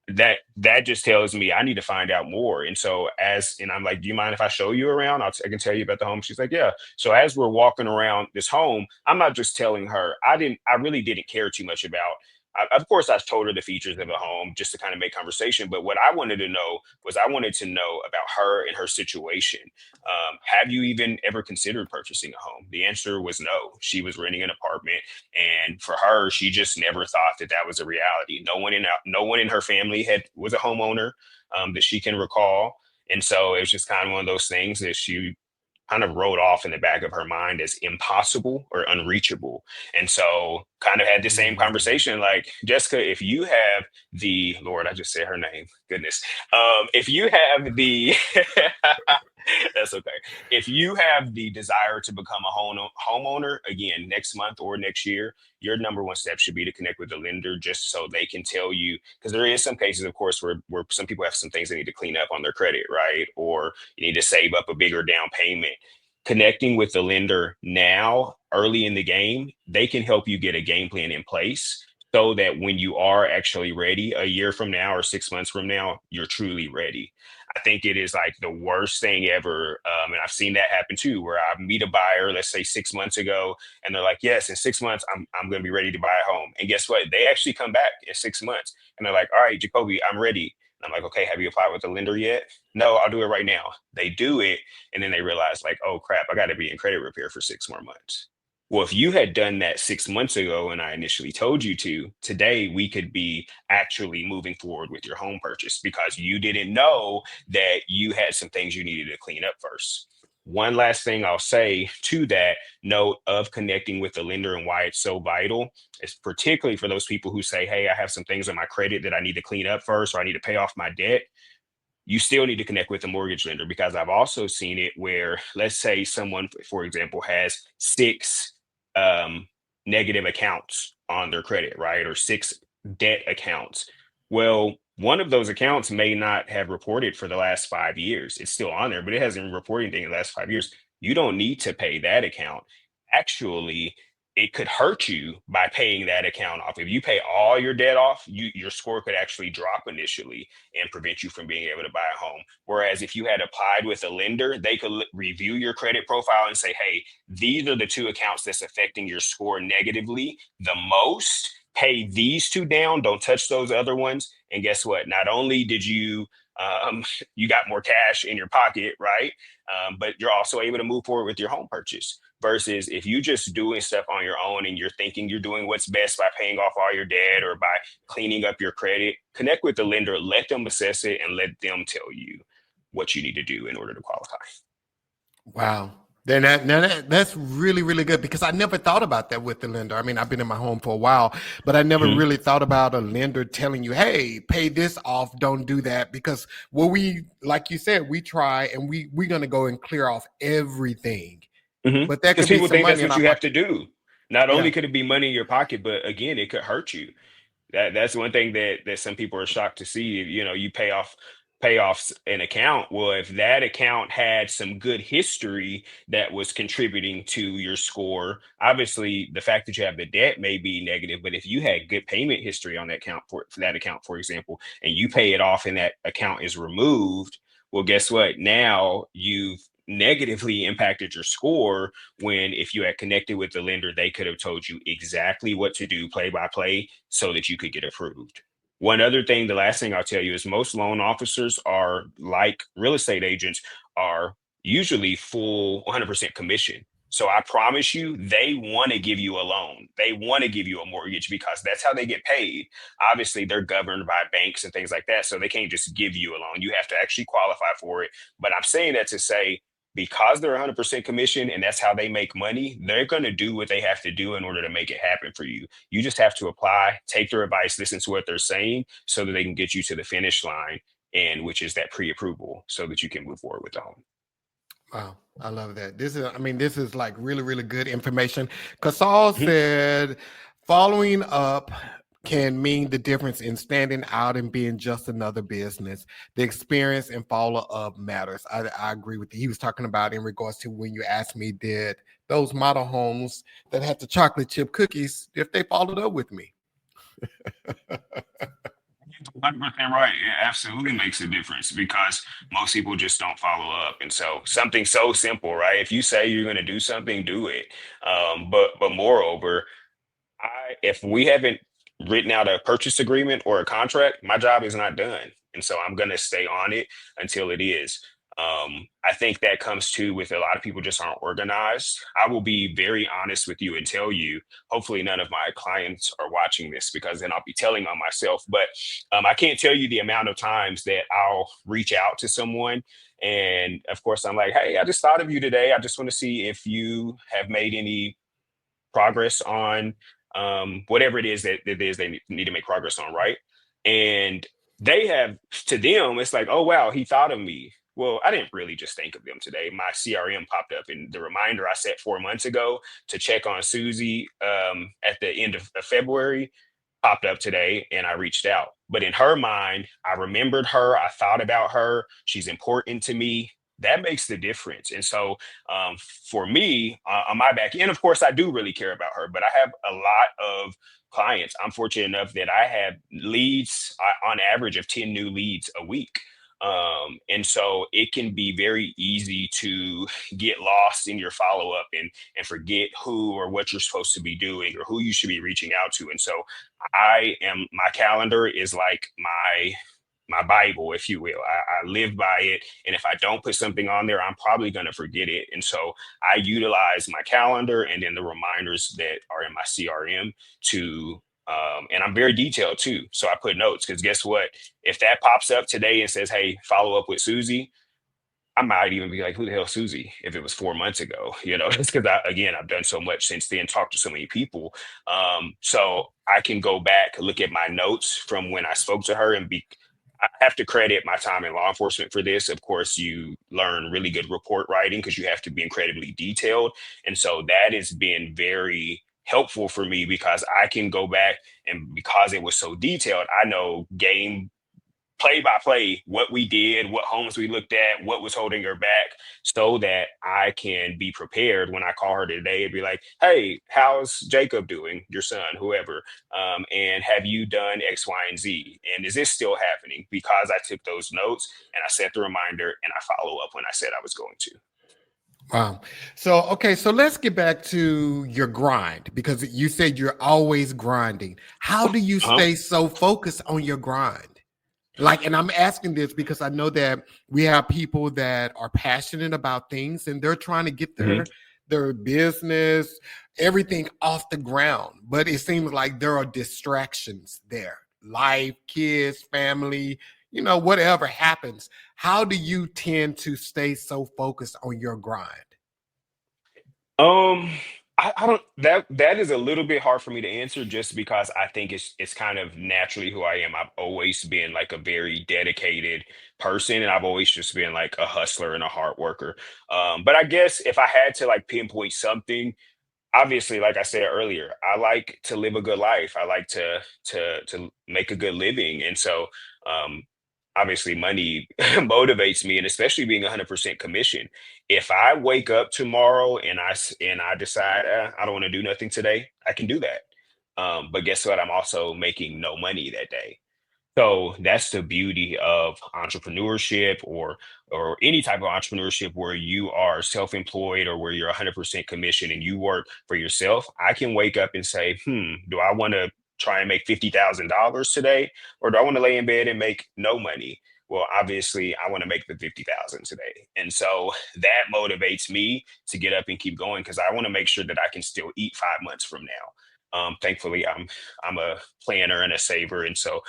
that just tells me I need to find out more. And so and I'm like, "Do you mind if I show you around? I can tell you about the home." She's like, "Yeah." So as we're walking around this home, I'm not just telling her. I really didn't care too much about. Of course, I told her the features of the home just to kind of make conversation. But what I wanted to know was, I wanted to know about her and her situation. Have you even ever considered purchasing a home? The answer was no. She was renting an apartment, and for her, she just never thought that that was a reality. No one in her family was a homeowner that she can recall. And so it was just kind of one of those things that she kind of wrote off in the back of her mind as impossible or unreachable. And so kind of had the same Mm. conversation like, Jessica, if you have the Lord, I just said her name. Goodness. If you have the that's okay. If you have the desire to become a homeowner again next month or next year, your number one step should be to connect with the lender, just so they can tell you, because there is some cases, of course, where some people have some things they need to clean up on their credit, right? Or you need to save up a bigger down payment. Connecting with the lender now, early in the game, they can help you get a game plan in place, so that when you are actually ready a year from now or 6 months from now, you're truly ready. I think it is like the worst thing ever. And I've seen that happen too, where I meet a buyer, let's say 6 months ago, and they're like, "Yes, in 6 months, I'm going to be ready to buy a home." And guess what? They actually come back in 6 months and they're like, "All right, Jacoby, I'm ready." And I'm like, "Okay, have you applied with the lender yet?" "No, I'll do it right now." They do it. And then they realize, like, "Oh crap, I got to be in credit repair for 6 more months." Well, if you had done that 6 months ago and I initially told you to, today we could be actually moving forward with your home purchase, because you didn't know that you had some things you needed to clean up first. One last thing I'll say to that note of connecting with the lender and why it's so vital is particularly for those people who say, "Hey, I have some things on my credit that I need to clean up first, or I need to pay off my debt." you still need to connect with the mortgage lender, because I've also seen it where, let's say someone, for example, has six um, negative accounts on their credit, right? Or six debt accounts. Well, one of those accounts may not have reported for the last 5 years. It's still on there, but it hasn't reported anything in the last 5 years. You don't need to pay that account. Actually, it could hurt you by paying that account off. If you pay all your debt off, your score could actually drop initially and prevent you from being able to buy a home. Whereas if you had applied with a lender, they could review your credit profile and say, hey, these are the two accounts that's affecting your score negatively the most. Pay these two down, don't touch those other ones. And guess what? Not only did you got more cash in your pocket, right? But you're also able to move forward with your home purchase. Versus if you just doing stuff on your own and you're thinking you're doing what's best by paying off all your debt or by cleaning up your credit, connect with the lender, let them assess it, and let them tell you what you need to do in order to qualify. Wow. Then that's really, really good, because I never thought about that with the lender. I mean, I've been in my home for a while, but I never Mhm. really thought about a lender telling you, hey, pay this off, don't do that. Because what we, like you said, we try and we're going to go and clear off everything. But that Because could be people some think money that's in what our you have pocket. to do. Not Yeah. only could it be money in your pocket, but again, it could hurt you. That's one thing that some people are shocked to see. You know, you pay off an account. Well, if that account had some good history that was contributing to your score, obviously the fact that you have the debt may be negative, but if you had good payment history on that account, for that account, for example, and you pay it off and that account is removed, well, guess what? Now you've negatively impacted your score, when if you had connected with the lender, they could have told you exactly what to do play by play so that you could get approved. One other thing, the last thing I'll tell you is most loan officers are like real estate agents, are usually full 100% commission. So I promise you, they want to give you a loan. They want to give you a mortgage because that's how they get paid. Obviously, they're governed by banks and things like that. So they can't just give you a loan. You have to actually qualify for it. But I'm saying that to say, because they're 100% commission and that's how they make money, they're going to do what they have to do in order to make it happen for you. You just have to apply, take their advice, listen to what they're saying so that they can get you to the finish line, and which is that pre-approval so that you can move forward with the home. Wow, I love that. This is like really, really good information. Casal Mhm. said, following up can mean the difference in standing out and being just another business. The experience and follow up matters. I agree with you. He was talking about in regards to when you asked me, did those model homes that had the chocolate chip cookies, if they followed up with me? 100% right. It absolutely makes a difference because most people just don't follow up. And so something so simple, right? If you say you're going to do something, do it. But moreover, if we haven't written out a purchase agreement or a contract, my job is not done. And so I'm going to stay on it until it is. I think that comes to with a lot of people just aren't organized. I will be very honest with you and tell you, hopefully none of my clients are watching this because then I'll be telling on myself. But I can't tell you the amount of times that I'll reach out to someone. And of course, I'm like, hey, I just thought of you today. I just want to see if you have made any progress on whatever it is that it is they need to make progress on, right? And they have, to them, it's like, oh wow, he thought of me. Well, I didn't really just think of them today. My CRM popped up, and the reminder I set 4 months ago to check on Susie at the end of February popped up today, and I reached out. But in her mind, I remembered her. I thought about her. She's important to me. That makes the difference. And so for me, on my back end, of course, I do really care about her, but I have a lot of clients. I'm fortunate enough that I have leads on average of 10 new leads a week. And so it can be very easy to get lost in your follow up and forget who or what you're supposed to be doing or who you should be reaching out to. And so my calendar is like my Bible, if you will. I live by it. And if I don't put something on there, I'm probably going to forget it. And so I utilize my calendar and then the reminders that are in my CRM to, and I'm very detailed too. So I put notes because guess what? If that pops up today and says, hey, follow up with Susie, I might even be like, who the hell is Susie? If it was 4 months ago, it's because again, I've done so much since then, talked to so many people. So I can go back, look at my notes from when I spoke to her and be, I have to credit my time in law enforcement for this. Of course, you learn really good report writing because you have to be incredibly detailed. And so that has been very helpful for me because I can go back, and because it was so detailed, I know game play by play what we did, what homes we looked at, what was holding her back, so that I can be prepared when I call her today and be like, "Hey, how's Jacob doing? Your son, whoever, and have you done X, Y, and Z? And is this still happening?" Because I took those notes and I set the reminder and I follow up when I said I was going to. Wow. So, okay, so let's get back to your grind because you said you're always grinding. How do you Uh-huh. stay so focused on your grind? Like, and I'm asking this because I know that we have people that are passionate about things and they're trying to get Mhm. their business, everything off the ground. But it seems like there are distractions there. Life, kids, family, whatever happens. How do you tend to stay so focused on your grind? Um, I don't that is a little bit hard for me to answer just because I think it's kind of naturally who I am. I've always been like a very dedicated person and I've always just been like a hustler and a hard worker. But I guess if I had to like pinpoint something, obviously, like I said earlier, I like to live a good life. I like to make a good living, and so um, obviously, money motivates me, and especially being 100% commission. If I wake up tomorrow and I decide I don't want to do nothing today, I can do that. But guess what? I'm also making no money that day. So that's the beauty of entrepreneurship or any type of entrepreneurship where you are self-employed or where you're 100% commission and you work for yourself. I can wake up and say, do I want to try and make $50,000 today, or do I want to lay in bed and make no money? Well, obviously, I want to make the 50,000 today, and so that motivates me to get up and keep going because I want to make sure that I can still eat 5 months from now. Thankfully, I'm a planner and a saver, and so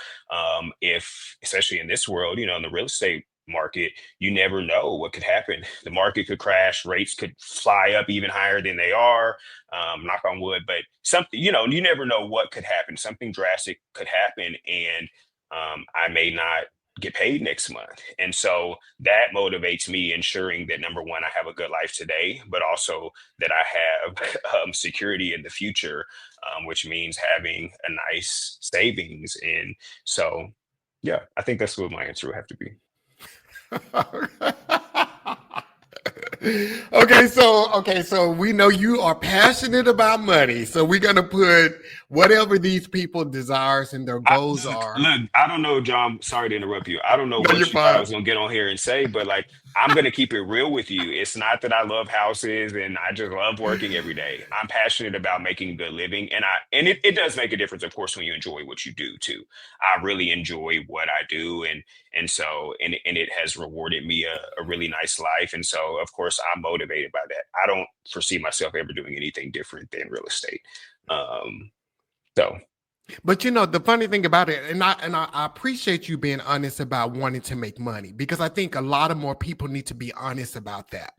if especially in this world, in the real estate market, you never know what could happen. The market could crash, rates could fly up even higher than they are. Knock on wood, but something, you never know what could happen. Something drastic could happen, and I may not get paid next month. And so that motivates me, ensuring that number one, I have a good life today, but also that I have security in the future, which means having a nice savings. And so, yeah, I think that's what my answer would have to be. Okay, so we know you are passionate about money. So we're gonna put whatever these people desires and their goals are. Look, I don't know, John. Sorry to interrupt you. I don't know No, you're what you thought I fine. was gonna get on here and say, but like, I'm gonna keep it real with you. It's not that I love houses and I just love working every day. I'm passionate about making a good living, and it does make a difference, of course, when you enjoy what you do too. I really enjoy what I do, and so and it has rewarded me a really nice life, and so of course I'm motivated by that. I don't foresee myself ever doing anything different than real estate. Um, so. But the funny thing about it, and I appreciate you being honest about wanting to make money because I think a lot of more people need to be honest about that.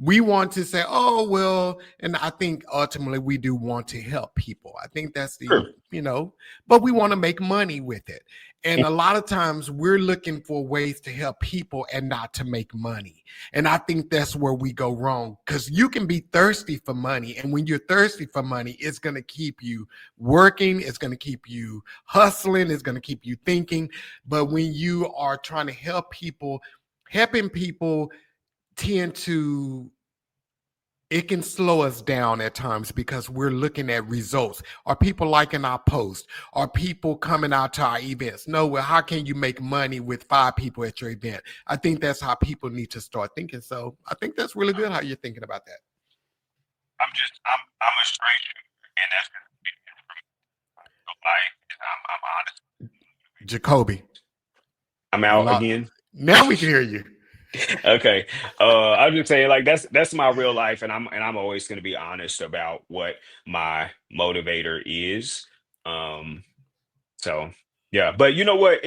We want to say, oh, well, and I think ultimately we do want to help people. I think that's Sure. but we want to make money with it. And a lot of times we're looking for ways to help people and not to make money. And I think that's where we go wrong because you can be thirsty for money. And when you're thirsty for money, it's going to keep you working, it's going to keep you hustling, it's going to keep you thinking. But when you are trying to help people, helping people tend to it can slow us down at times because we're looking at results. Are people liking our posts? Are people coming out to our events? No, well, how can you make money with 5 people at your event? I think that's how people need to start thinking. So I think that's really good how you're thinking about that. I'm a stranger, and that's like I'm honest. Jacoby, I'm you out lost. again. Now we can hear you. Okay. I'm just saying like that's my real life, and I'm always going to be honest about what my motivator is. Um, so yeah, but you know what?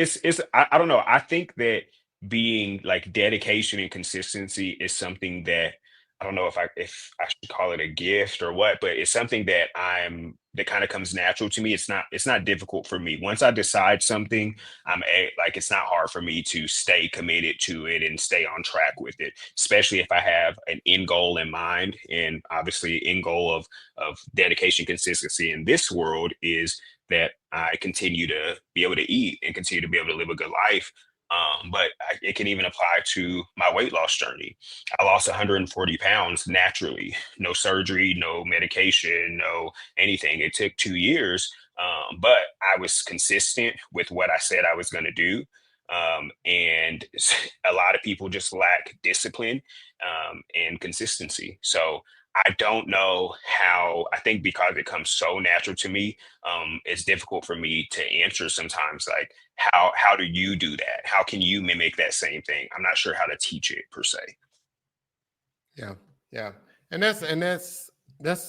I don't know. I think that being like dedication and consistency is something that I don't know if I should call it a gift or what, but it's something that kind of comes natural to me. It's not difficult for me. Once I decide something, like it's not hard for me to stay committed to it and stay on track with it, especially if I have an end goal in mind. And obviously, end goal of dedication, consistency in this world is that I continue to be able to eat and continue to be able to live a good life. It can even apply to my weight loss journey. I lost 140 pounds naturally, no surgery, no medication, no anything. It took 2 years, but I was consistent with what I said I was going to do. And a lot of people just lack discipline and consistency. So I don't know how, I think because it comes so natural to me, it's difficult for me to answer sometimes. Like, how do you do that? How can you mimic that same thing? I'm not sure how to teach it per se. Yeah, yeah, and that's.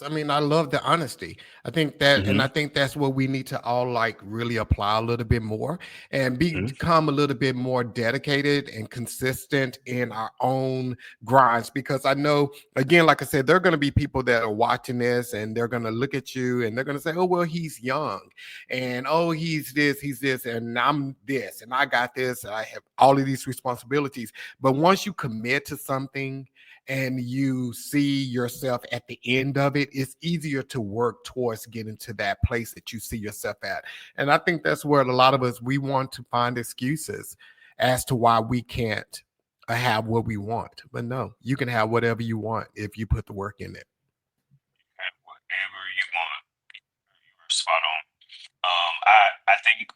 I mean, I love the honesty. I think that, and I Hmm. think that's what we need to all like really apply a little bit more and become a little bit more dedicated and consistent in our own grinds. Because I know, again, like I said, there are going to be people that are watching this and they're going to look at you and they're going to say, "Oh, well, he's young, and oh, he's this, and I'm this, and I got this, and I have all of these responsibilities." But once you commit to something and you see yourself at the end of it, it's easier to work towards getting to that place that you see yourself at. And I think that's where a lot of us, we want to find excuses as to why we can't have what we want. But no, you can have whatever you want if you put the work in it. Whatever you want, you're spot on. I think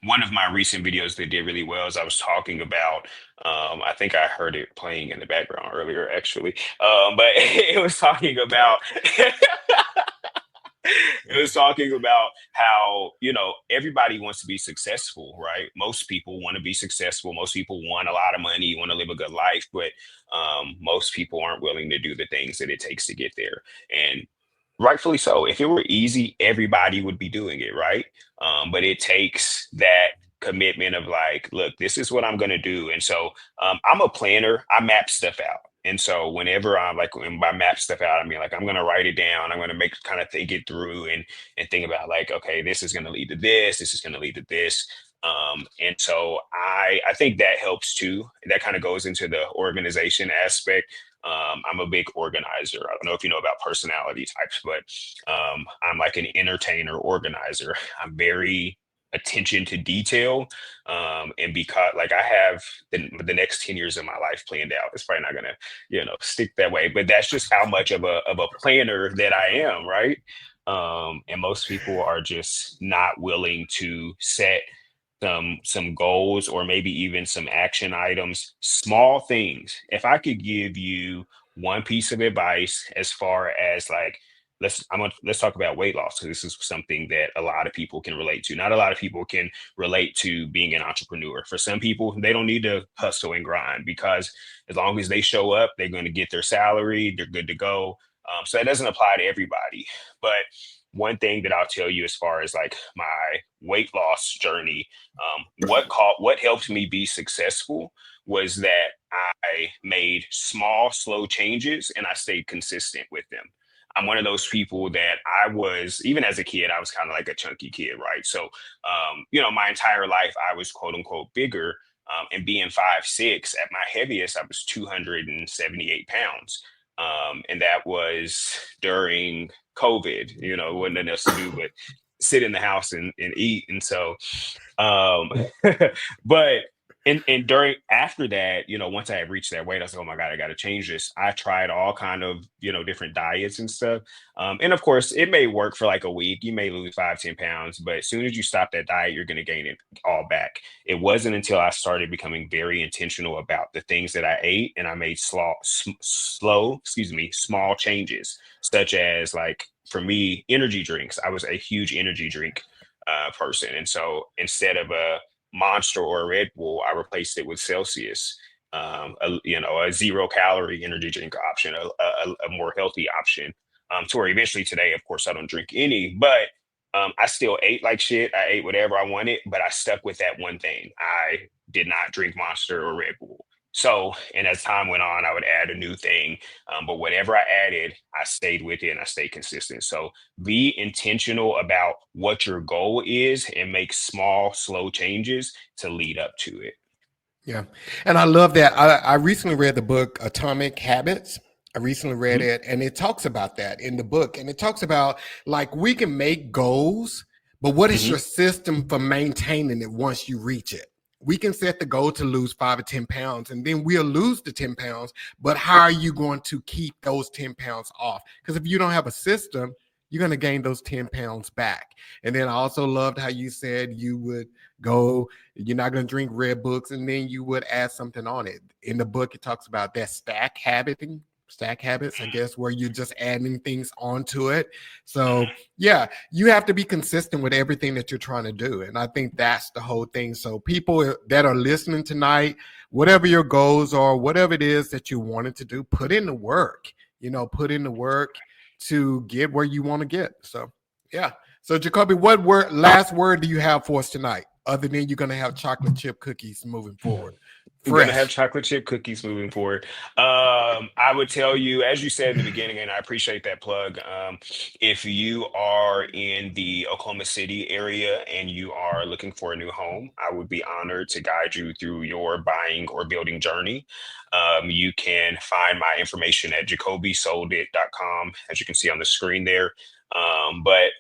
one of my recent videos that did really well is I was talking about. I think I heard it playing in the background earlier, actually. But it was talking about. It was talking about how, everybody wants to be successful, right? Most people want to be successful. Most people want a lot of money, want to live a good life, but most people aren't willing to do the things that it takes to get there. And rightfully so. If it were easy, everybody would be doing it, right? But it takes that commitment of like, look, this is what I'm going to do. And so I'm a planner. I map stuff out. And so whenever I'm like, when I map stuff out, I mean, like, I'm going to write it down. I'm going to make kind of think it through and think about like, okay, this is going to lead to this. This is going to lead to this. And so I think that helps too. That kind of goes into the organization aspect. I'm a big organizer. I don't know if you know about personality types, but I'm like an entertainer organizer. I'm very attention to detail. And because like I have the next 10 years of my life planned out, it's probably not gonna, stick that way, but that's just how much of a planner that I am, right? And most people are just not willing to set some goals or maybe even some action items, small things. If I could give you one piece of advice as far as like, let's talk about weight loss, because this is something that a lot of people can relate to. Not a lot of people can relate to being an entrepreneur. For some people, they don't need to hustle and grind because as long as they show up, they're going to get their salary, they're good to go. So that doesn't apply to everybody. But one thing that I'll tell you as far as like my weight loss journey, what helped me be successful was that I made small, slow changes and I stayed consistent with them. I'm one of those people that I was, even as a kid, I was kind of like a chunky kid, right? So, my entire life I was quote unquote bigger. And being 5'6", at my heaviest, I was 278 pounds. And that was during COVID, wasn't nothing else to do but sit in the house and eat. And so, um, but and during after that, once I had reached that weight, I was like, oh my God, I got to change this. I tried all kind of, different diets and stuff. And of course, it may work for like a week. You may lose 5, 10 pounds, but as soon as you stop that diet, you're going to gain it all back. It wasn't until I started becoming very intentional about the things that I ate and I made small changes, such as like for me, energy drinks. I was a huge energy drink person. And so instead of a Monster or a Red Bull, I replaced it with Celsius, a 0 calorie energy drink option, a more healthy option. To where eventually today, of course, I don't drink any, but I still ate like shit. I ate whatever I wanted, but I stuck with that one thing. I did not drink Monster or Red Bull. So, and as time went on, I would add a new thing. But whatever I added, I stayed with it and I stayed consistent. So be intentional about what your goal is and make small, slow changes to lead up to it. Yeah. And I love that. I recently read the book Atomic Habits. I recently read Mhm, it, and it talks about that in the book. And it talks about like we can make goals, but what is mhm. your system for maintaining it once you reach it? We can set the goal to lose 5 or 10 pounds, and then we'll lose the 10 pounds. But how are you going to keep those 10 pounds off? Because if you don't have a system, you're going to gain those 10 pounds back. And then I also loved how you said you would go, you're not going to drink red books, and then you would add something on it. In the book, it talks about that stack habits, I guess, where you're just adding things onto it. So yeah, you have to be consistent with everything that you're trying to do. And I think that's the whole thing. So people that are listening tonight, whatever your goals are, whatever it is that you wanted to do, put in the work, put in the work to get where you want to get. So yeah. So Jacobi, what last word do you have for us tonight? Other than you're going to have chocolate chip cookies moving forward. I'm gonna have Fresh. chocolate chip cookies moving forward. I would tell you, as you said in the beginning, and I appreciate that plug. If you are in the Oklahoma City area and you are looking for a new home, I would be honored to guide you through your buying or building journey. You can find my information at jacobisoldit.com, as you can see on the screen there. But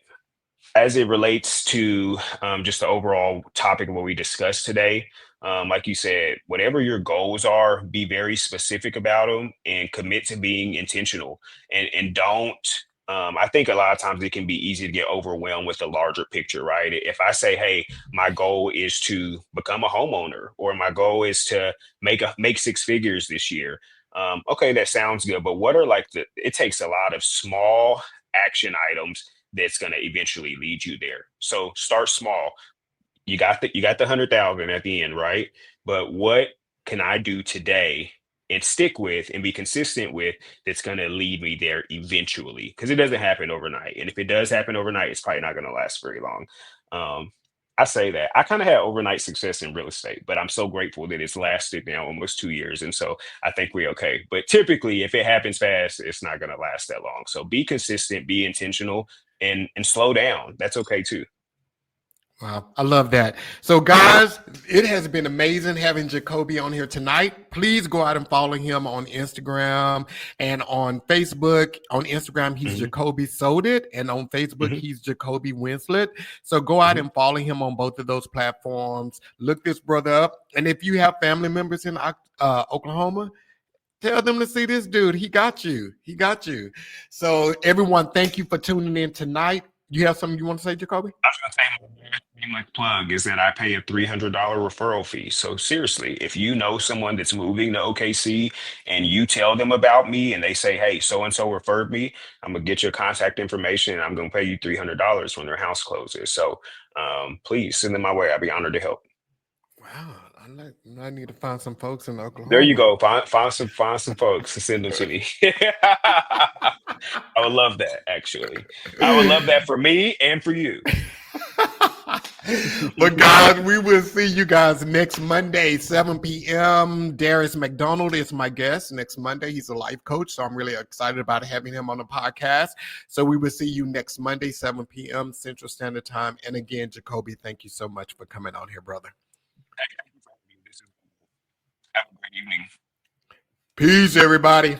as it relates to just the overall topic of what we discussed today, like you said, whatever your goals are, be very specific about them and commit to being intentional. And don't. I think a lot of times it can be easy to get overwhelmed with the larger picture, right? If I say, "Hey, my goal is to become a homeowner," or "My goal is to make 6 figures this year," okay, that sounds good. But what are like the? It takes a lot of small action items that's going to eventually lead you there. So start small. You got the 100,000 at the end, right? But what can I do today and stick with and be consistent with that's going to lead me there eventually? Because it doesn't happen overnight, and if it does happen overnight, it's probably not going to last very long. Um, I say that I kind of had overnight success in real estate, but I'm so grateful that it's lasted now almost 2 years, and so I think we're okay. But typically, if it happens fast, it's not going to last that long. So be consistent, be intentional, and slow down. That's okay too. Wow, I love that. So, guys, it has been amazing having Jacobi on here tonight. Please go out and follow him on Instagram and on Facebook. On Instagram, he's Hmm. Jacobi Sold It, and on Facebook, Hmm. he's Jacobi Winslett. So, go out Hmm. and follow him on both of those platforms. Look this brother up, and if you have family members in Oklahoma, tell them to see this dude. He got you. He got you. So, everyone, thank you for tuning in tonight. You have something you want to say, Jacobi? I was gonna say my very shameless plug is that I pay a $300 referral fee. So seriously, if you know someone that's moving to OKC and you tell them about me and they say, "Hey, so and so referred me," I'm gonna get your contact information and I'm gonna pay you $300 when their house closes. So please send them my way. I'd be honored to help. Wow, I need to find some folks in There you Oklahoma. go. Find some folks to send them to me. I would love that. Actually, I would love that for me and for you. But guys, we will see you guys next Monday, 7 p.m. Darius McDonald is my guest next Monday. He's a life coach, so I'm really excited about having him on the podcast. So we will see you next Monday, 7 p.m. Central Standard Time. And again, Jacobi, thank you so much for coming on here, brother. Have a great evening. Peace, everybody.